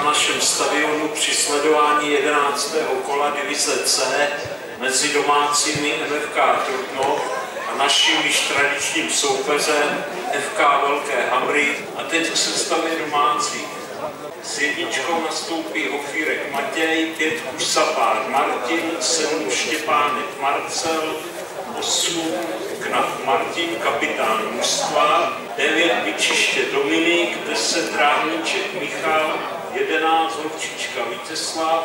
našem stadionu při sledování 11. kola divize C mezi domácími MFK Trutnov a naším již tradičním soupeřem FK Velké Hamry, a teď v sestavě domácích. S jedničkou nastoupí Ofírek Matěj, 5 Sapár Martin, 7 Štěpánek Marcel, 8 Knaf Martin, kapitán mužstva, 9 Byčiště Dominik, 10 Trávníček Michal, 11 Horčička Vítězslav,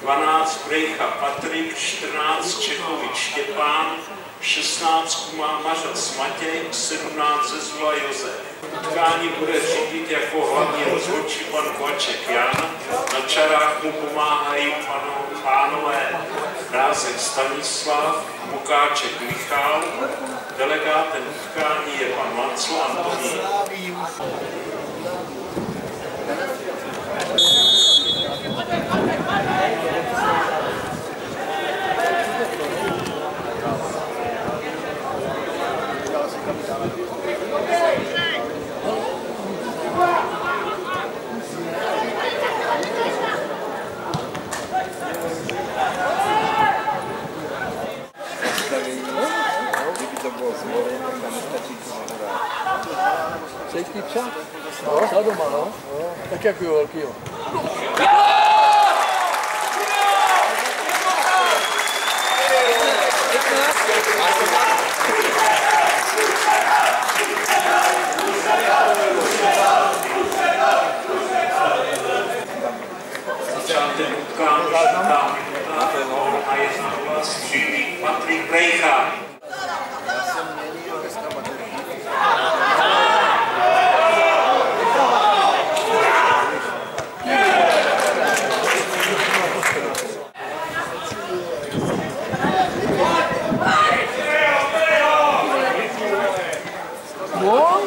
12 Prejcha Patrik, 14 Čechovič Štěpán, 16 Kumá Mařac Matěj, 17 Zezula Josef. Utkání bude řídit jako hlavní rozhodčí pan Kovaček Jan, na čarách mu pomáhají pánové Rázek Stanislav, Mukáček Michal, delegátem utkání je pan Macl Antonín. Sejský psa? No, psa doma, no. Tak jak jo, velkýho. Začátek utkání a jedna oblast střílí Patrik Prejcha. No.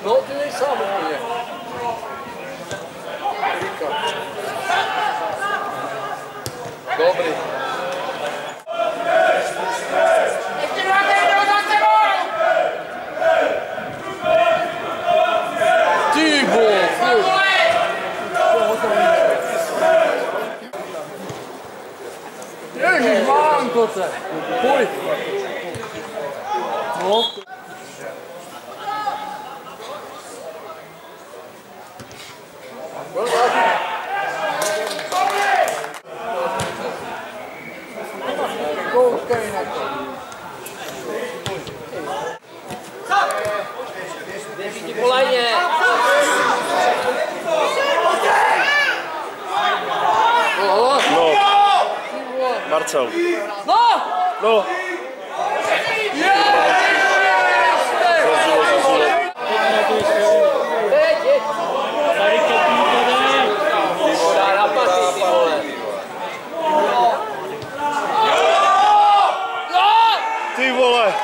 No, ty nejsám úplně. Dobrý. Ty vole! Ježiš, mám to se. Pojď. No. Koukej na to. Běží po lajně. No. Marcel. No! No. Ty vole.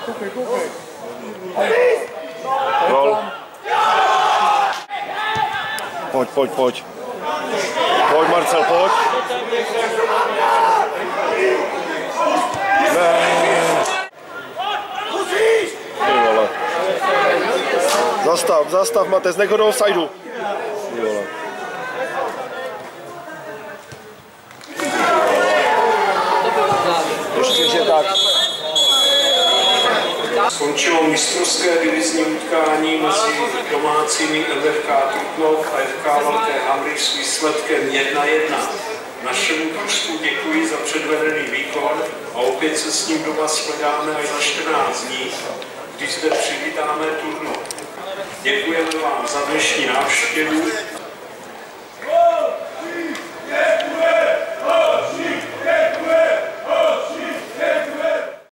Koukej, koukej. Gol. Pojď, pojď, pojď. Pojď, Marcel, pojď. Ty vole. Zastav, zastav, Matez, nech ho do offsideu. Ty vole. Ještě, že tak. Skončilo mistrovské divizní utkání mezi domácími MFK Trutnov a FK Velké Hamry s výsledkem 1:1. Našemu družstvu děkuji za předvedený výkon a opět se s ním doma shledáme až za 14 dní, když zde přivítáme turno. Děkujeme vám za dnešní návštěvu